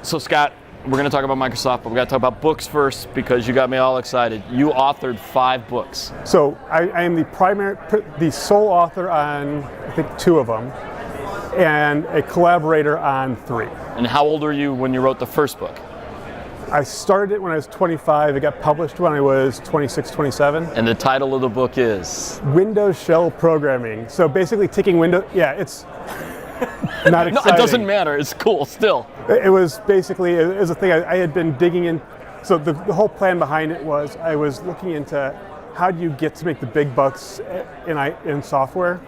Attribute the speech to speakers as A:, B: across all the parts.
A: So Scott, we're going to talk about Microsoft, but we got to talk about books first because you got me all excited. You authored 5 books.
B: So I am the sole author on, I think, 2 of them, and a collaborator on 3.
A: And how old were you when you wrote the first book?
B: I started it when I was 25. It got published when I was 26, 27.
A: And the title of the book is?
B: Windows Shell Programming. So basically ticking Windows, yeah, it's not exciting.
A: No, it doesn't matter, it's cool still.
B: It was basically, it was a thing I had been digging in. So the whole plan behind it was I was looking into how do you get to make the big bucks in software.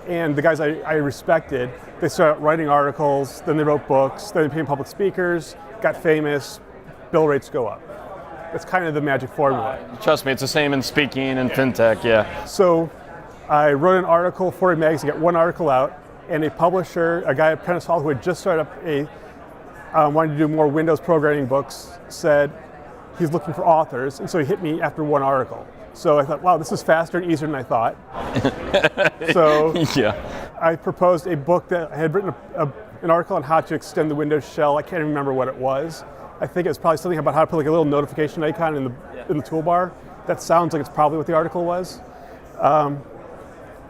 B: And the guys I respected, they started writing articles, then they wrote books, then they became public speakers, got famous, bill rates go up. That's kind of the magic formula.
A: Trust me, it's the same in speaking and FinTech, yeah.
B: So I wrote an article for a magazine, got 1 article out, and a publisher, a guy at Prentice Hall who had just started up wanted to do more Windows programming books, said he's looking for authors, and so he hit me after 1 article. So I thought, wow, this is faster and easier than I thought. So yeah. I proposed a book that I had written an article on how to extend the Windows shell. I can't even remember what it was. I think it was probably something about how to put like a little notification icon in the toolbar. That sounds like it's probably what the article was. And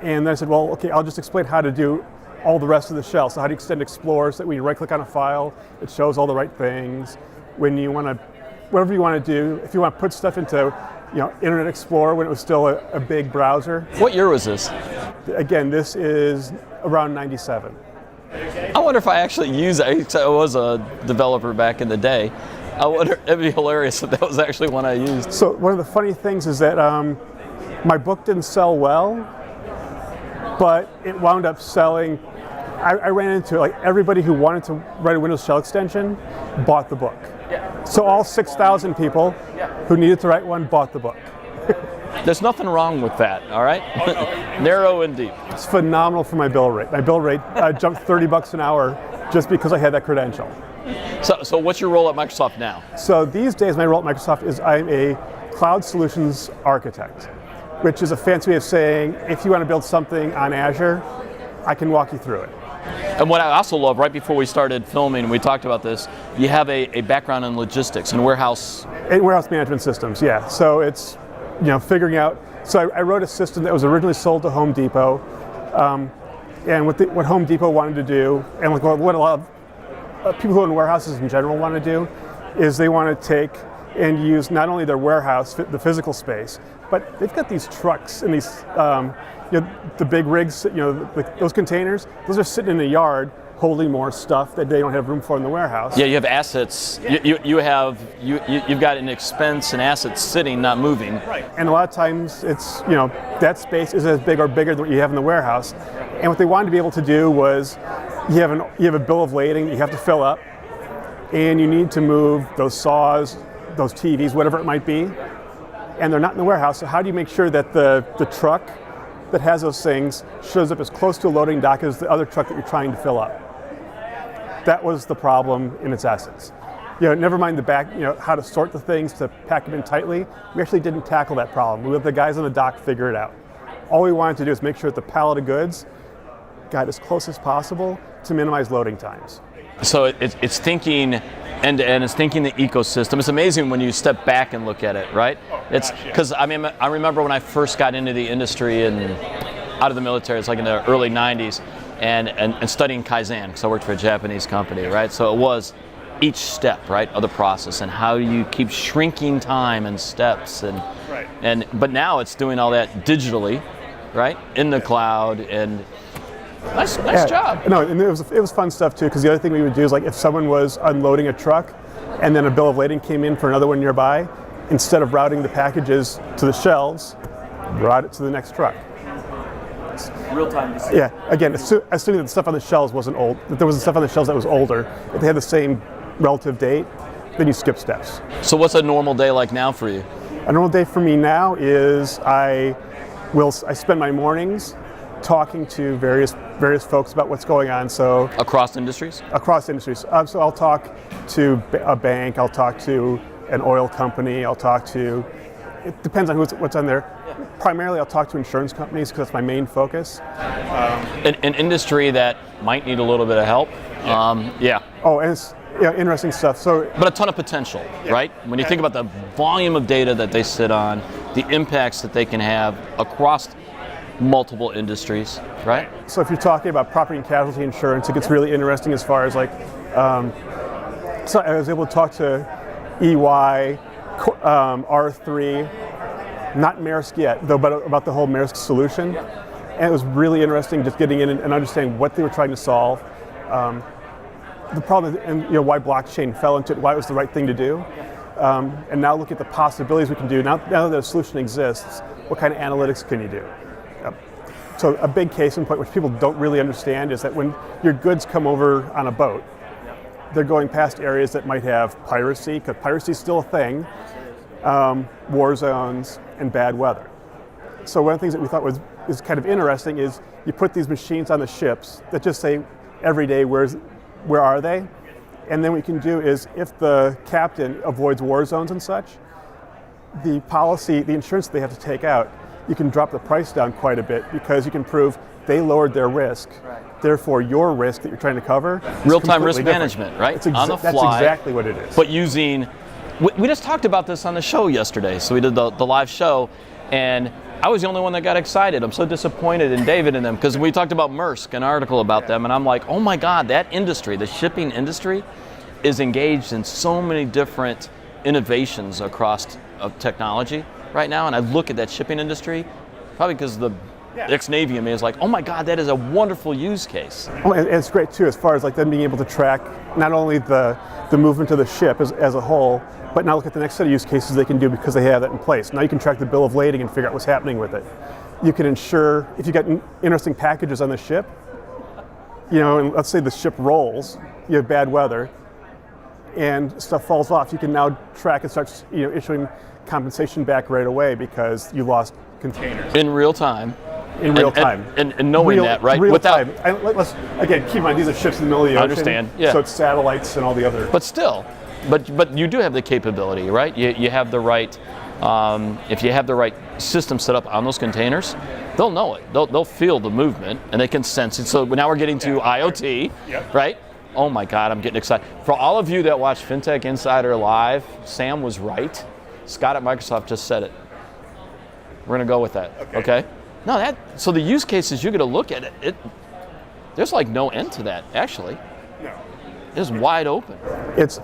B: then I said, well, okay, I'll just explain how to do all the rest of the shell. So how do you extend Explorer so that when you right-click on a file, it shows all the right things. When you want to, whatever you want to do, if you want to put stuff into, Internet Explorer when it was still a big browser.
A: What year was this?
B: Again, this is around 97.
A: I wonder if I actually use it. I was a developer back in the day. I wonder, it'd be hilarious if that was actually one I used.
B: So one of the funny things is that my book didn't sell well, but it wound up selling. I ran into like everybody who wanted to write a Windows shell extension bought the book. Yeah. So all 6,000 people who needed to write one bought the book.
A: There's nothing wrong with that, all right? Narrow and deep.
B: It's phenomenal for my bill rate. My bill rate jumped $30 an hour just because I had that credential.
A: So what's your role at Microsoft now?
B: So these days my role at Microsoft is I'm a cloud solutions architect, which is a fancy way of saying if you want to build something on Azure, I can walk you through it.
A: And what I also love, right before we started filming, we talked about this, you have a background in logistics and warehouse.
B: And warehouse management systems, yeah. So it's, figuring out, so I wrote a system that was originally sold to Home Depot, and what Home Depot wanted to do, and what a lot of people who own warehouses in general want to do, is they want to take and use not only their warehouse, the physical space, but they've got these trucks and these, the big rigs, those containers, those are sitting in a yard holding more stuff that they don't have room for in the warehouse.
A: Yeah, you have assets. Yeah. You've got an expense and assets sitting, not moving.
B: Right. And a lot of times it's, that space is as big or bigger than what you have in the warehouse. And what they wanted to be able to do was you have a bill of lading that you have to fill up, and you need to move those saws, those TVs, whatever it might be, and they're not in the warehouse. So how do you make sure that the truck that has those things shows up as close to a loading dock as the other truck that you're trying to fill up? That was the problem in its essence. Never mind the back, how to sort the things to pack them in tightly. We actually didn't tackle that problem. We let the guys on the dock figure it out. All we wanted to do is make sure that the pallet of goods got as close as possible to minimize loading times.
A: So it's thinking end-to-end, it's thinking the ecosystem. It's amazing when you step back and look at it, right? It's because I remember when I first got into the industry and out of the military, it's like in the early 90s, and studying Kaizen, because I worked for a Japanese company, right? So it was each step, right, of the process and how you keep shrinking time and steps, but now it's doing all that digitally, right, in the cloud, and nice job.
B: No, and it was fun stuff too, because the other thing we would do is like if someone was unloading a truck and then a bill of lading came in for another one nearby, instead of routing the packages to the shelves, route it to the next truck.
A: Real-time decision.
B: Yeah, again, assuming that the stuff on the shelves wasn't old, that there was stuff on the shelves that was older, if they had the same relative date, then you skip steps.
A: So what's a normal day like now for you?
B: A normal day for me now is I spend my mornings talking to various folks about what's going on. So
A: across industries?
B: Across industries. So I'll talk to a bank, I'll talk to an oil company, I'll talk to, it depends on what's on there. Primarily I'll talk to insurance companies because that's my main focus.
A: An industry that might need a little bit of help. Yeah.
B: Oh, and interesting stuff. So,
A: but a ton of potential, right? When you think about the volume of data that they sit on, the impacts that they can have across multiple industries, right?
B: So if you're talking about property and casualty insurance, it gets really interesting as far as like, so I was able to talk to EY, R3, not Maersk yet, though, but about the whole Maersk solution. And it was really interesting just getting in and understanding what they were trying to solve. The problem, and why blockchain fell into it, why it was the right thing to do. And now look at the possibilities we can do. Now that the solution exists, what kind of analytics can you do? So a big case in point, which people don't really understand, is that when your goods come over on a boat, they're going past areas that might have piracy, because piracy is still a thing, war zones, and bad weather. So one of the things that we thought is kind of interesting is you put these machines on the ships that just say every day where are they, and then what you can do is if the captain avoids war zones and such, the insurance that they have to take out, you can drop the price down quite a bit because you can prove they lowered their risk. Right. Therefore, your risk that you're trying to cover is
A: real-time risk
B: different.
A: management, right?
B: On the fly. That's exactly what it is.
A: But using, we just talked about this on the show yesterday. So we did the live show, and I was the only one that got excited. I'm so disappointed in David and them because we talked about Maersk, an article about them, and I'm like, oh my God, that industry, the shipping industry, is engaged in so many different innovations across technology right now. And I look at that shipping industry, probably because the ex-Navy in me is like, oh my God, that is a wonderful use case.
B: Oh, and it's great too, as far as like them being able to track not only the movement of the ship as a whole, but now look at the next set of use cases they can do because they have that in place. Now you can track the bill of lading and figure out what's happening with it. You can ensure, if you got interesting packages on the ship, and let's say the ship rolls, you have bad weather, and stuff falls off, you can now track and start issuing compensation back right away because you lost containers.
A: In real time.
B: In real time.
A: And knowing that, right?
B: Real time. Let's, again, keep in mind, these are ships in the middle of the ocean.
A: I understand, yeah.
B: So it's satellites and all the other.
A: But still, but you do have the capability, right? You have the right, if you have the right system set up on those containers, they'll know it. They'll feel the movement and they can sense it. So now we're getting to IoT, right? Oh my God, I'm getting excited. For all of you that watch FinTech Insider Live, Sam was right. Scott at Microsoft just said it. We're going to go with that, okay? No, so the use cases you're going to look at it, there's like no end to that, actually. No. It's wide open.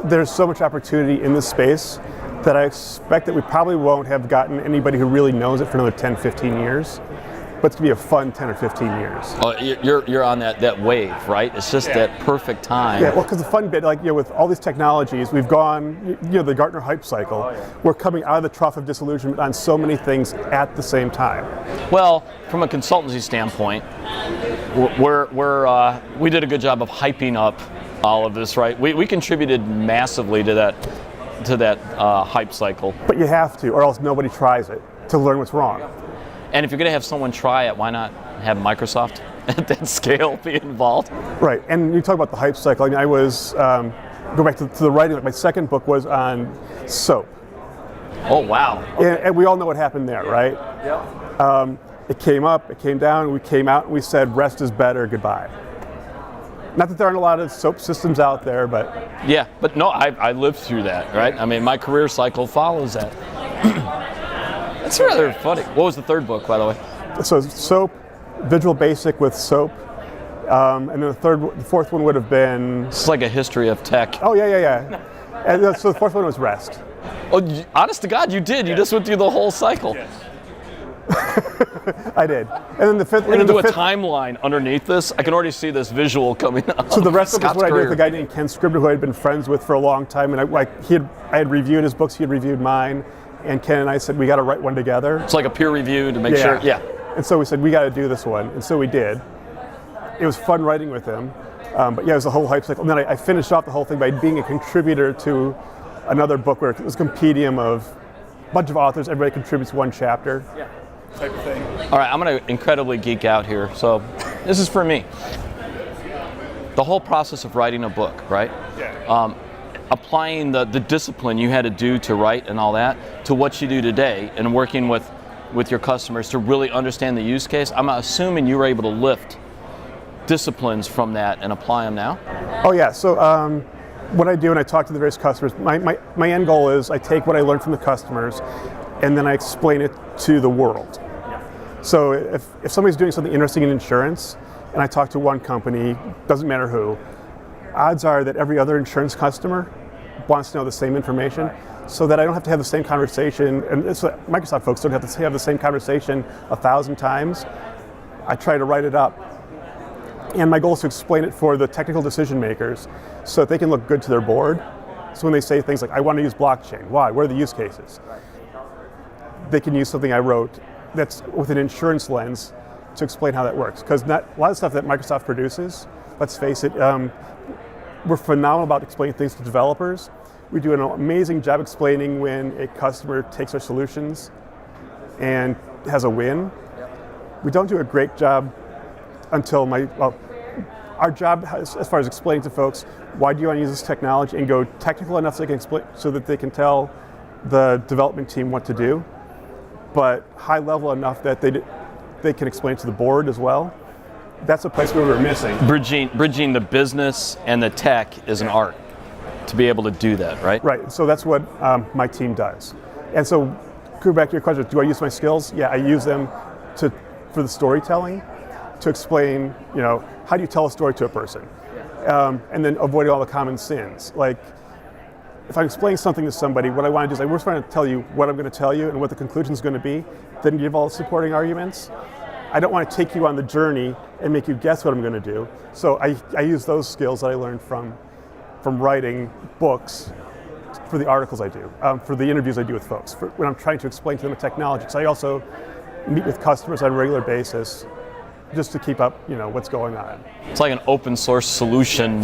B: There's so much opportunity in this space that I expect that we probably won't have gotten anybody who really knows it for another 10, 15 years. But it's going to be a fun 10 or 15 years.
A: Oh, you're on that wave, right? It's just that perfect time.
B: Yeah, well, because the fun bit, with all these technologies, we've gone, the Gartner hype cycle. Oh, yeah. We're coming out of the trough of disillusionment on so many things at the same time.
A: Well, from a consultancy standpoint, we did a good job of hyping up all of this, right? We contributed massively to that hype cycle.
B: But you have to, or else nobody tries it to learn what's wrong.
A: And if you're going to have someone try it, why not have Microsoft at that scale be involved?
B: Right, and you talk about the hype cycle. I was, go back to the writing, my second book was on soap.
A: Oh, wow.
B: Okay. And we all know what happened there, right? Yeah. It came up, it came down, we came out and we said, rest is better, goodbye. Not that there aren't a lot of soap systems out there, but...
A: Yeah, but no, I lived through that, right? I mean, my career cycle follows that. That's rather funny. What was the third book, by the way?
B: So soap, Visual Basic with soap, and then the fourth one would have been...
A: It's like a history of tech.
B: Oh, yeah. And so the fourth one was Rest.
A: Oh, honest to God, you did. You just went through the whole cycle. Yes.
B: I did. And then the fifth...
A: We're going to do a timeline underneath this. I can already see this visual coming up.
B: So the rest of it was what I did with a guy named Ken Scribner, who I had been friends with for a long time, and I had reviewed his books, he had reviewed mine. And Ken and I said, we got to write one together.
A: It's like a peer review to make sure. Yeah.
B: And so we said, we got to do this one. And so we did. It was fun writing with him. But yeah, it was the whole hype cycle. And then I finished off the whole thing by being a contributor to another book where it was a compendium of a bunch of authors. Everybody contributes one chapter. Yeah, type of thing.
A: All right, I'm going to incredibly geek out here. So this is for me. The whole process of writing a book, right? Yeah. Applying the discipline you had to do to write and all that to what you do today and working with your customers to really understand the use case. I'm assuming you were able to lift disciplines from that and apply them now?
B: Oh yeah, so what I do when I talk to the various customers, my end goal is I take what I learned from the customers and then I explain it to the world. So if somebody's doing something interesting in insurance and I talk to one company, doesn't matter who, odds are that every other insurance customer wants to know the same information, so that I don't have to have the same conversation, and Microsoft folks don't have to have the same conversation 1,000 times. I try to write it up. And my goal is to explain it for the technical decision makers so that they can look good to their board. So when they say things like, I want to use blockchain, why? What are the use cases? They can use something I wrote that's with an insurance lens to explain how that works. Because a lot of stuff that Microsoft produces, let's face it, we're phenomenal about explaining things to developers. We do an amazing job explaining when a customer takes our solutions and has a win. We don't do a great job until our job as far as explaining to folks, why do you want to use this technology, and go technical enough so they can explain, so that they can tell the development team what to do, but high level enough that they can explain to the board as well. That's a place where we're missing.
A: Bridging the business and the tech is an art to be able to do that, right?
B: Right, so that's what my team does. And so, go back to your question, do I use my skills? Yeah, I use them for the storytelling, to explain, how do you tell a story to a person? And then avoid all the common sins. Like, if I'm explaining something to somebody, what I want to do is I first want to tell you what I'm going to tell you and what the conclusion is going to be, then give all the supporting arguments. I don't want to take you on the journey and make you guess what I'm going to do. So I use those skills that I learned from writing books for the articles I do, for the interviews I do with folks, when I'm trying to explain to them the technology. Because I also meet with customers on a regular basis just to keep up, what's going on.
A: It's like an open source solution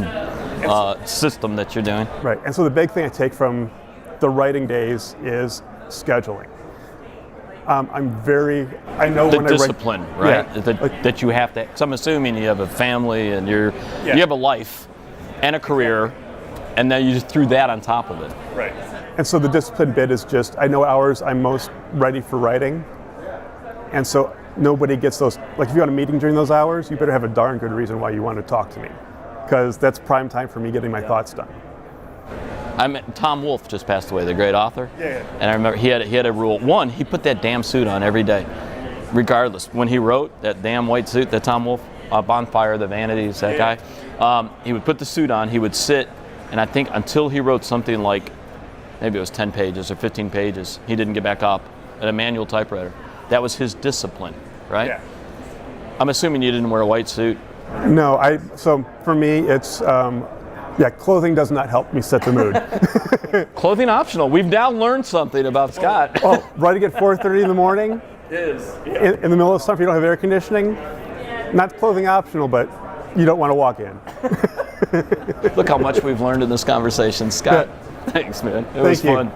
A: system that you're doing.
B: Right, and so the big thing I take from the writing days is scheduling. I know
A: the
B: when
A: discipline,
B: I write,
A: right? That you have to, because I'm assuming you have a family and you have a life and a career, and then you just threw that on top of it.
B: Right. And so the discipline bit is just, I know hours I'm most ready for writing, and so nobody gets those, like if you're on a meeting during those hours, you better have a darn good reason why you want to talk to me, because that's prime time for me getting my thoughts done.
A: Tom Wolfe just passed away, the great author.
B: Yeah.
A: And I remember he had a rule. One, he put that damn suit on every day, regardless. When he wrote that damn white suit, that Tom Wolfe, Bonfire, the Vanities, that guy, he would put the suit on, he would sit, and I think until he wrote something like, maybe it was 10 pages or 15 pages, he didn't get back up at a manual typewriter. That was his discipline, right?
B: Yeah.
A: I'm assuming you didn't wear a white suit.
B: No, so for me, it's, clothing does not help me set the mood.
A: Clothing optional. We've now learned something about Scott.
B: Writing at 4:30 in the morning, in the middle of summer, if you don't have air conditioning, not clothing optional, but you don't want to walk in.
A: Look how much we've learned in this conversation, Scott. Thanks, man. It was fun.